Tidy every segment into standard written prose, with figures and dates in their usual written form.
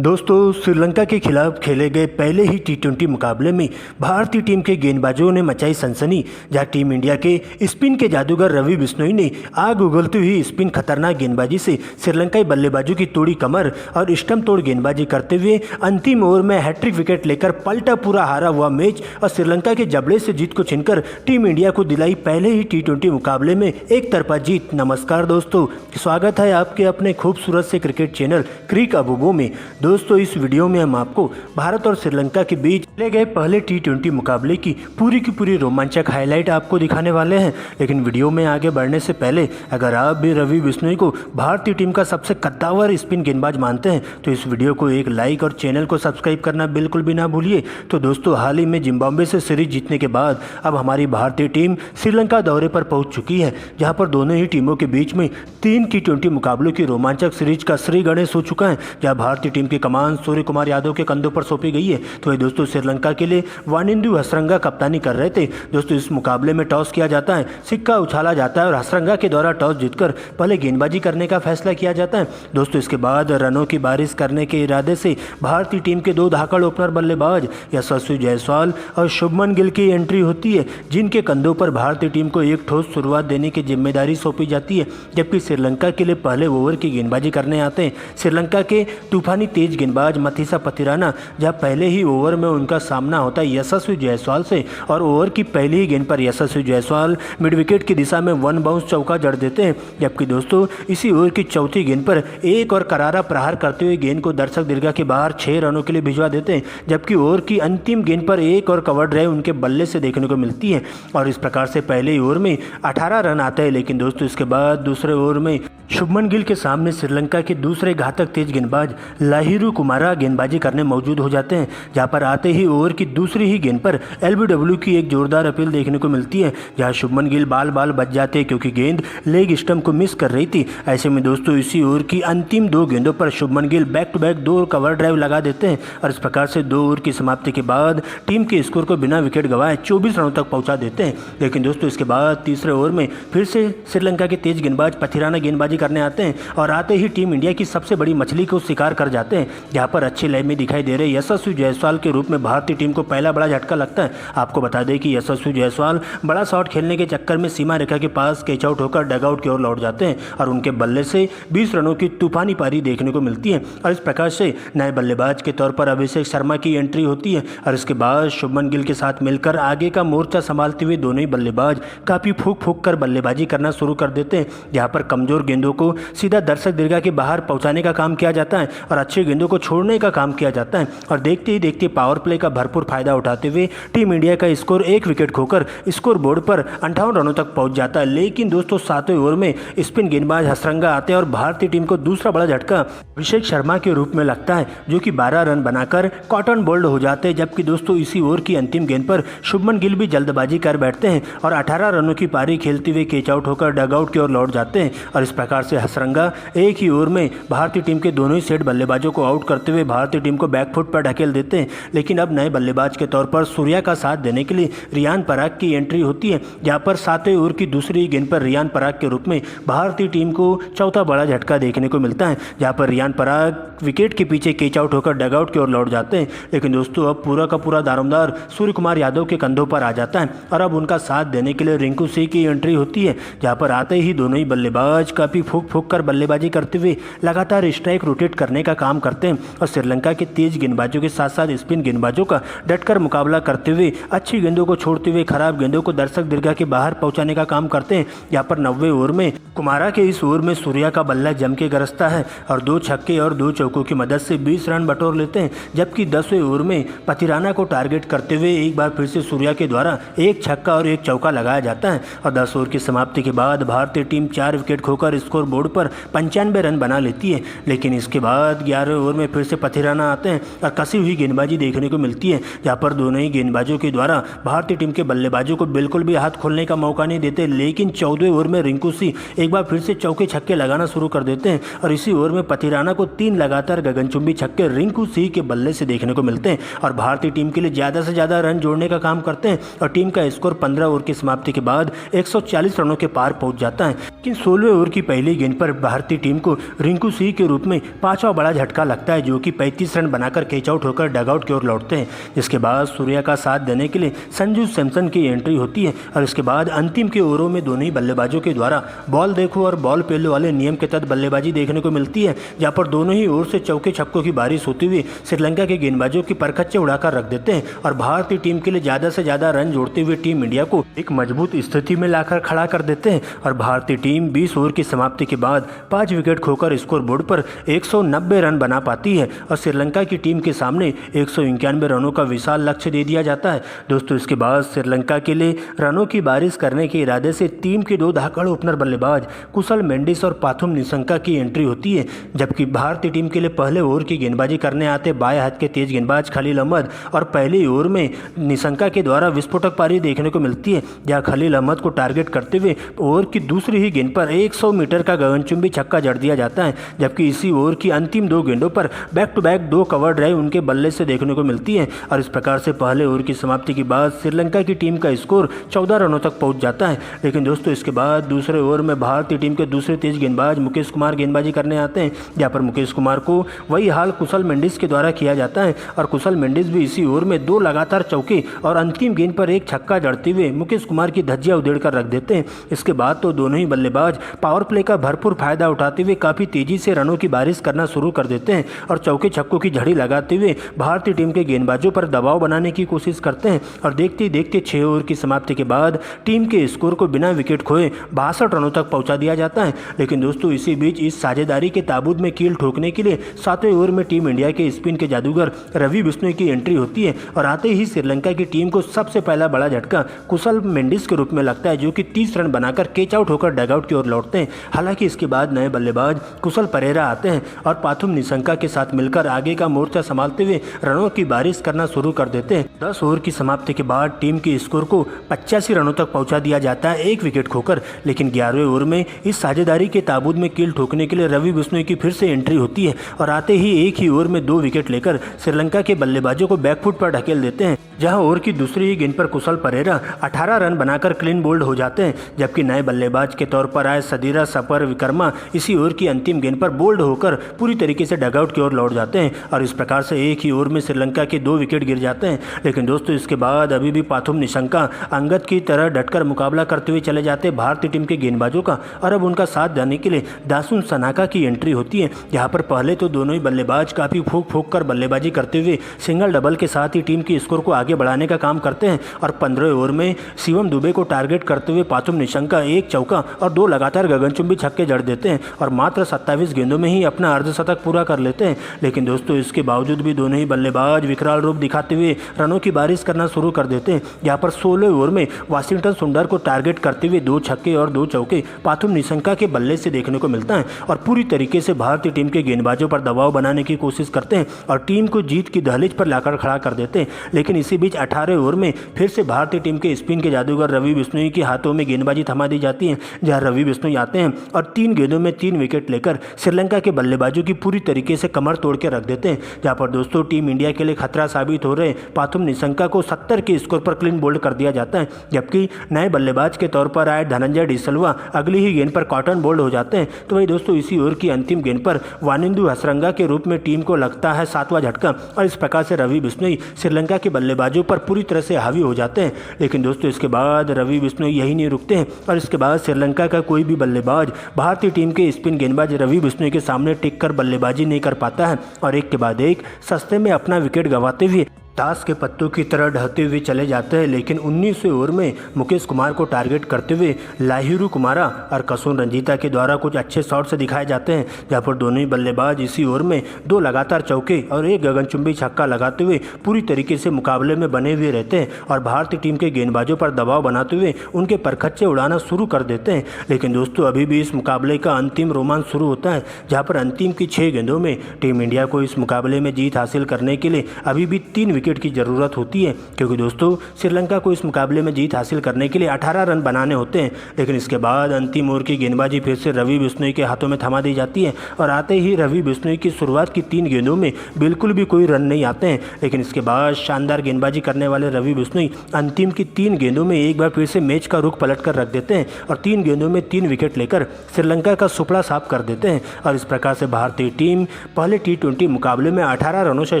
दोस्तों, श्रीलंका के खिलाफ खेले गए पहले ही टी20 मुकाबले में भारतीय टीम के गेंदबाजों ने मचाई सनसनी, जहां टीम इंडिया के स्पिन के जादूगर रवि बिश्नोई ने आग उगलती हुई स्पिन खतरनाक गेंदबाजी से श्रीलंकाई बल्लेबाजों की तोड़ी कमर और स्टंप तोड़ गेंदबाजी करते हुए अंतिम ओवर में हैट्रिक विकेट लेकर पलटा पूरा हारा हुआ मैच और श्रीलंका के जबड़े से जीत को छीनकर टीम इंडिया को दिलाई पहले ही टी20 मुकाबले में एक तरफा जीत। नमस्कार दोस्तों, स्वागत है आपके अपने खूबसूरत से क्रिकेट चैनल क्रिक अबूबो में। दोस्तों, इस वीडियो में हम आपको भारत और श्रीलंका के बीच खेले गए पहले टी20 मुकाबले की पूरी रोमांचक हाईलाइट आपको दिखाने वाले हैं। लेकिन वीडियो में आगे बढ़ने से पहले अगर आप भी रवि बिश्नोई को भारतीय टीम का सबसे कद्दावर स्पिन गेंदबाज मानते हैं तो इस वीडियो को एक लाइक और चैनल को सब्सक्राइब करना बिल्कुल भी ना भूलिए। तो दोस्तों, हाल ही में जिम्बाब्वे से सीरीज जीतने के बाद अब हमारी भारतीय टीम श्रीलंका दौरे पर पहुंच चुकी है, जहां पर दोनों ही टीमों के बीच में 3 टी20 मुकाबलों की रोमांचक सीरीज का श्री गणेश हो चुका है, जहां भारतीय टीम की कमान सूर्य कुमार यादव के कंधों पर सौंपी गई है। तो दोस्तों, श्रीलंका के लिए वानिंदु हसरंगा कप्तानी कर रहे थे। दोस्तों, इस मुकाबले में टॉस किया जाता है, सिक्का उछाला जाता है और हसरंगा के द्वारा टॉस जीतकर पहले गेंदबाजी करने का फैसला किया जाता है। दोस्तों, इसके बाद रनों की बारिश करने के इरादे से भारतीय टीम के 2 धाकड़ ओपनर बल्लेबाज यशस्वी जायसवाल और शुभमन गिल की एंट्री होती है, जिनके कंधों पर भारतीय टीम को एक ठोस शुरुआत देने की जिम्मेदारी सौंपी जाती है। जबकि श्रीलंका के लिए पहले ओवर की गेंदबाजी करने आते हैं श्रीलंका के तूफानी तेज गेंदबाज मथीसा पथिराना, जहां पहले ही ओवर में उनका सामना होता है यशस्वी जायसवाल से और ओवर की पहली ही गेंद पर यशस्वी जायसवाल मिड विकेट की दिशा में 1 बाउंस चौका जड़ देते हैं। जबकि दोस्तों, इसी ओवर की चौथी गेंद पर एक और करारा प्रहार करते हुए गेंद को दर्शक दीर्घा के बाहर 6 रनों के लिए भिजवा देते हैं। जबकि ओवर की अंतिम गेंद पर एक और कवर ड्राइव उनके बल्ले से देखने को मिलती है और इस प्रकार से पहले ओवर में 18 रन आते हैं। लेकिन दोस्तों, इसके बाद दूसरे ओवर में शुभमन गिल के सामने श्रीलंका के दूसरे घातक तेज गेंदबाज लाहिरू कुमारा गेंदबाजी करने मौजूद हो जाते हैं, जहां पर आते ही ओवर की दूसरी ही गेंद पर एलबीडब्ल्यू की एक जोरदार अपील देखने को मिलती है, जहां शुभमन गिल बाल बच जाते हैं क्योंकि गेंद लेग स्टंप को मिस कर रही थी। ऐसे में दोस्तों, इसी ओवर की अंतिम 2 गेंदों पर Shubman Gill back to back 2 cover drive लगा देते हैं और इस प्रकार से 2 ओवर की समाप्ति के बाद टीम के स्कोर को बिना विकेट गंवाए 24 रनों तक पहुंचा देते हैं। लेकिन दोस्तों, इसके बाद तीसरे ओवर में फिर से श्रीलंका के तेज गेंदबाज पथिराना गेंदबाजी करने आते हैं और आते ही टीम इंडिया की सबसे बड़ी मछली को शिकार कर जाते हैं, जहां पर अच्छी लय में दिखाई दे रहे यशस्वी जायसवाल के रूप में भारतीय टीम को पहला बड़ा झटका लगता है। आपको बता दें कि यशस्वी जायसवाल बड़ा शॉट खेलने के चक्कर में सीमा रेखा के पास कैच आउट होकर डगआउट की ओर लौट जाते हैं और उनके बल्ले से 20 रनों की तूफानी पारी देखने को मिलती है और इस प्रकार से नए बल्लेबाज के तौर पर अभिषेक शर्मा की एंट्री होती है और इसके बाद शुभमन गिल के साथ मिलकर आगे का मोर्चा संभालते हुए दोनों ही बल्लेबाज काफ़ी फूक कर बल्लेबाजी करना शुरू कर देते हैं, जहां पर कमजोर गेंदों को सीधा दर्शक दीर्घा के बाहर पहुंचाने का काम किया जाता है और अच्छी गेंदों को छोड़ने का काम किया जाता है। और देखते ही देखते पावर प्ले का भरपूर फायदा उठाते हुए टीम इंडिया का स्कोर 1 विकेट खोकर स्कोर बोर्ड पर 58 रनों तक पहुंच जाता है। लेकिन दोस्तों, 7वें ओवर में स्पिन गेंदबाज हसरंगा आते हैं और भारतीय टीम को दूसरा बड़ा झटका अभिषेक शर्मा के रूप में लगता है, जो कि 12 रन बनाकर कॉटन बोल्ड हो जाते हैं। जबकि दोस्तों, इसी ओवर की अंतिम गेंद पर शुभमन गिल भी जल्दबाजी कर बैठते हैं और 18 रनों की पारी खेलते हुए कैच आउट होकर डगआउट की ओर लौट जाते हैं और इस प्रकार से हसरंगा एक ही ओवर में भारतीय टीम के दोनों ही सेट बल्लेबाजों को आउट करते हुए भारतीय टीम को बैकफुट पर ढकेल देते हैं। लेकिन अब नए बल्लेबाज के तौर पर सूर्या का साथ देने के लिए रियान पराग की एंट्री होती है, जहां पर 7वें ओवर की दूसरी गेंद पर रियान पराग के रूप में भारतीय टीम को चौथा बड़ा झटका देखने को मिलता है, जहां पर रियान पराग विकेट के पीछे कैच आउट होकर डगआउट की ओर लौट जाते हैं। लेकिन दोस्तों, अब पूरा का पूरा दारोमदार सूर्य कुमार यादव के कंधों पर आ जाता है और अब उनका साथ देने के लिए रिंकू सिंह की एंट्री होती है, जहां पर आते ही दोनों ही बल्लेबाज काफ़ी फूक कर बल्लेबाजी करते हुए लगातार स्ट्राइक रोटेट करने का काम करते हैं और श्रीलंका के तेज गेंदबाजों के साथ साथ स्पिन गेंदबाजों का डटकर मुकाबला करते हुए अच्छी गेंदों को छोड़ते हुए खराब गेंदों को दर्शक दीर्घा के बाहर पहुंचाने का काम करते हैं। यहाँ पर 90वें ओवर में कुमारा के इस ओवर में सूर्या का बल्ला जम के गरजता है और 2 छक्के और 2 चौकों की मदद से 20 रन बटोर लेते हैं। जबकि 10वें ओवर में पथिराना को टारगेट करते हुए एक बार फिर से सूर्या के द्वारा 1 छक्का और 1 चौका लगाया जाता है और 10 ओवर की समाप्ति के बाद भारतीय टीम 4 विकेट खोकर स्कोर बोर्ड पर 95 रन बना लेती है। लेकिन इसके बाद 11वें ओवर में फिर से पथिराना आते हैं और कसी हुई गेंदबाजी देखने को मिलती है, जहां पर दोनों ही गेंदबाजों के द्वारा भारतीय टीम के बल्लेबाजों को बिल्कुल भी हाथ खोलने का मौका नहीं देते। लेकिन 14वें ओवर में रिंकू सिंह एक बार फिर से चौके छक्के लगाना शुरू कर देते हैं और इसी ओवर में पथिराना को 3 लगातार गगनचुंबी छक्के रिंकू सिंह के बल्ले से देखने को मिलते हैं और भारतीय टीम के लिए ज़्यादा से ज़्यादा रन जोड़ने का काम करते हैं और टीम का स्कोर 15 ओवर की समाप्ति के बाद 140 रनों के पार पहुंच जाता है। लेकिन 16वें ओवर की पहली गेंद पर भारतीय टीम को रिंकू सिंह के रूप में पांचवा बड़ा झटका लगता है, जो कि 35 रन बनाकर कैच आउट होकर डगआउट की ओर लौटते हैं। जिसके बाद सूर्या का साथ देने के लिए संजू सैमसन की एंट्री होती है और इसके बाद अंतिम के ओवरों में दोनों ही बल्लेबाजों के द्वारा बॉल देखो और बॉल पेलो वाले नियम के तहत बल्लेबाजी देखने को मिलती है, जहां पर दोनों ही ओर से चौके छक्कों की बारिश होती हुई श्रीलंका के गेंदबाजों की परखच्चे उड़ाकर रख देते हैं और भारतीय टीम के लिए ज़्यादा से ज़्यादा रन जोड़ते हुए टीम इंडिया को एक मजबूत स्थिति में लाकर खड़ा कर देते हैं। और भारतीय टीम 20 ओवर की समाप्ति के बाद 5 विकेट खोकर स्कोर बोर्ड पर 190 रन बना पाती है और श्रीलंका की टीम के सामने 191 रनों का विशाल लक्ष्य दे दिया जाता है। दोस्तों, इसके बाद श्रीलंका के लिए रनों की बारिश करने के इरादे से टीम के 2 धाकड़ ओपनर बल्लेबाज कुशल मेंडिस और पाथुम निशंका की एंट्री होती है, जबकि भारतीय टीम के लिए पहले ओवर की गेंदबाजी करने आते बाएं हाथ के तेज गेंदबाज खलील अहमद और पहले ओवर में निशंका के द्वारा विस्फोटक पारी देखने को मिलती है, जहां खलील अहमद को टारगेट करते हुए ओवर की दूसरी ही गेंद पर 100 मीटर का गगनचुंबी छक्का जड़ दिया जाता है। जबकि इसी ओवर की अंतिम 2 गेंदों पर back to back 2 cover drive उनके बल्ले से देखने को मिलती है और इस प्रकार से पहले ओवर की समाप्ति के बाद श्रीलंका की टीम का स्कोर 14 रनों तक पहुंच जाता है। लेकिन दोस्तों, इसके बाद दूसरे ओवर में भारतीय टीम के दूसरे तेज गेंदबाज मुकेश कुमार गेंदबाजी करने आते हैं, जहां पर मुकेश कुमार को वही हाल कुशल मेंडिस के द्वारा किया जाता है और कुशल मेंडिस भी इसी ओवर में 2 लगातार चौके और अंतिम गेंद पर एक छक्का जड़ते हुए मुकेश कुमार की धज्जियां उधेड़ कर रख देते हैं। इसके बाद तो दोनों ही बल्लेबाज पावर प्ले का भरपूर फायदा उठाते हुए काफी तेजी से रनों की बारिश करना शुरू कर देते हैं और चौके छक्कों की झड़ी लगाते हुए भारतीय टीम के गेंदबाजों पर दबाव बनाने की कोशिश करते हैं और देखते ही देखते 6 ओवर की समाप्ति के बाद टीम के स्कोर को बिना विकेट खोए 62 रनों तक पहुंचा दिया जाता है। लेकिन दोस्तों, इसी बीच इस साझेदारी के ताबूत में कील ठोकने के लिए 7वें ओवर में टीम इंडिया के स्पिन के जादूगर रवि बिश्नोई की एंट्री होती है और आते ही श्रीलंका की टीम को सबसे पहला बड़ा झटका कुशल मेंडिस के रूप में लगता है, जो कि 30 रन बनाकर कैच आउट होकर डगआउट की ओर लौटते हैं। हालांकि इसके बाद नए बल्लेबाज कुशल परेरा आते हैं और पाथुम निशंका के साथ मिलकर आगे का मोर्चा संभालते हुए रनों की बारिश करना शुरू कर देते हैं। 10 ओवर की समाप्ति के बाद टीम के स्कोर को 85 रनों तक पहुंचा दिया जाता है, 1 विकेट खोकर। लेकिन 11वें ओवर में इस साझेदारी के ताबूत में कील ठोकने के लिए रवि बिश्नोई की फिर से एंट्री होती है और आते ही एक ही ओवर में 2 विकेट लेकर श्रीलंका के बल्लेबाजों को बैकफुट पर ढकेल देते हैं, जहां ओवर की दूसरी ही गेंद पर कुशल परेरा 18 रन बनाकर क्लीन बोल्ड हो जाते हैं। जबकि नए बल्लेबाज के तौर पर आए सदीरा सपर विक्रमा इसी ओवर की अंतिम गेंद पर बोल्ड होकर पूरी तरीके से डगआउट की ओर लौट जाते हैं और इस प्रकार से एक ही ओवर में श्रीलंका के 2 विकेट गिर जाते हैं। लेकिन दोस्तों, इसके बाद अभी भी पाथुम निशंका अंगद की तरह डटकर मुकाबला करते हुए चले जाते हैं भारतीय टीम के गेंदबाजों का और अब उनका साथ देने के लिए दासुन सनाका की एंट्री होती है, जहां पर पहले तो दोनों ही बल्लेबाज काफी फूंक कर बल्लेबाजी करते हुए सिंगल डबल के साथ ही टीम के स्कोर को आगे बढ़ाने का काम करते हैं और 15वें ओवर में शिवम दुबे को टारगेट करते हुए पाथुम निशंका 1 चौका और 2 लगातार गगनचुंबी छक्के जड़ देते हैं और मात्र 27 गेंदों में ही अपना अर्धशतक पूरा कर लेते हैं। लेकिन दोस्तों, इसके बावजूद भी दोनों ही बल्लेबाज विकराल रूप दिखाते हुए रनों की बारिश करना शुरू कर देते हैं, जहां पर 16वें ओवर में वाशिंगटन सुंदर को टारगेट करते हुए 2 छक्के और 2 चौके पाथुम निशंका के बल्ले से देखने को मिलता है और पूरी तरीके से भारतीय टीम के गेंदबाजों पर दबाव बनाने की कोशिश करते हैं और टीम को जीत की दहलीज पर लाकर खड़ा कर देते हैं। लेकिन इसी बीच 18वें ओवर में फिर से भारतीय टीम के स्पिन के जादूगर रवि बिश्नोई के हाथों में गेंदबाजी थमा दी जाती है, जहां रवि बिश्नोई आते हैं और 3 गेंदों में 3 विकेट लेकर श्रीलंका के बल्लेबाजों की पूरी तरीके से कमर तोड़ के रख देते हैं। जहां पर दोस्तों, टीम इंडिया के लिए खतरा साबित हो रहे पाथुम निशंका को 70 के स्कोर पर क्लीन बोल्ड कर दिया जाता है, जबकि नए बल्लेबाज के तौर पर आए धनंजय डिसल्वा अगली ही गेंद पर कॉटन बोल्ड हो जाते हैं। तो वही दोस्तों, इसी ओवर की अंतिम गेंद पर वानिंदु हसरंगा के रूप में टीम को लगता है 7वां झटका और इस प्रकार से रवि बिश्नोई श्रीलंका के बल्लेबाजों पर पूरी तरह से हावी हो जाते हैं। लेकिन दोस्तों, इसके बाद रवि बिश्नोई यही नहीं रुकते हैं और इसके बाद श्रीलंका का कोई भी बल्लेबाज भारतीय टीम के स्पिन गेंदबाज रवि बिश्नोई के सामने टिक कर बल्लेबाजी नहीं कर पाता है और एक के बाद एक सस्ते में अपना विकेट गंवाते हुए ताश के पत्तों की तरह ढहते हुए चले जाते हैं। लेकिन 19वें ओवर में मुकेश कुमार को टारगेट करते हुए लाहिरू कुमारा और कसुन रंजीता के द्वारा कुछ अच्छे शॉट से दिखाए जाते हैं, जहां पर दोनों ही बल्लेबाज इसी ओवर में 2 लगातार चौके और 1 गगनचुंबी छक्का लगाते हुए पूरी तरीके से मुकाबले में बने हुए रहते हैं और भारतीय टीम के गेंदबाजों पर दबाव बनाते हुए उनके परखच्चे उड़ाना शुरू कर देते हैं। लेकिन दोस्तों, अभी भी इस मुकाबले का अंतिम रोमांच शुरू होता है, जहाँ पर अंतिम की 6 गेंदों में टीम इंडिया को इस मुकाबले में जीत हासिल करने के लिए अभी भी 3 विकेट की ज़रूरत होती है, क्योंकि दोस्तों श्रीलंका को इस मुकाबले में जीत हासिल करने के लिए 18 रन बनाने होते हैं। लेकिन इसके बाद अंतिम ओवर की गेंदबाजी फिर से रवि बिश्नोई के हाथों में थमा दी जाती है और आते ही रवि बिश्नोई की शुरुआत की 3 गेंदों में बिल्कुल भी कोई रन नहीं आते हैं। लेकिन इसके बाद शानदार गेंदबाजी करने वाले रवि बिश्नोई अंतिम की 3 गेंदों में एक बार फिर से मैच का रुख पलट कर रख देते हैं और 3 गेंदों में 3 विकेट लेकर श्रीलंका का सुपड़ा साफ कर देते हैं। और इस प्रकार से भारतीय टीम पहले T20 मुकाबले में 18 रनों से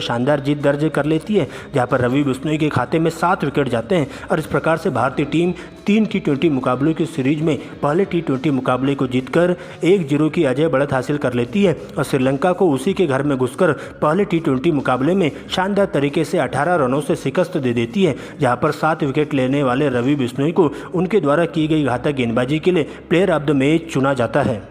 शानदार जीत दर्ज कर लेती है, जहां पर रवि बिश्नोई के खाते में 7 विकेट जाते हैं। और इस प्रकार से भारतीय टीम 3 T20 मुकाबलों की सीरीज में पहले T20 मुकाबले को जीतकर 1-0 की अजय बढ़त हासिल कर लेती है और श्रीलंका को उसी के घर में घुसकर पहले T20 मुकाबले में शानदार तरीके से 18 रनों से शिकस्त दे देती है, जहां पर 7 विकेट लेने वाले रवि बिश्नोई को उनके द्वारा की गई घातक गेंदबाजी के लिए प्लेयर ऑफ द मैच चुना जाता है।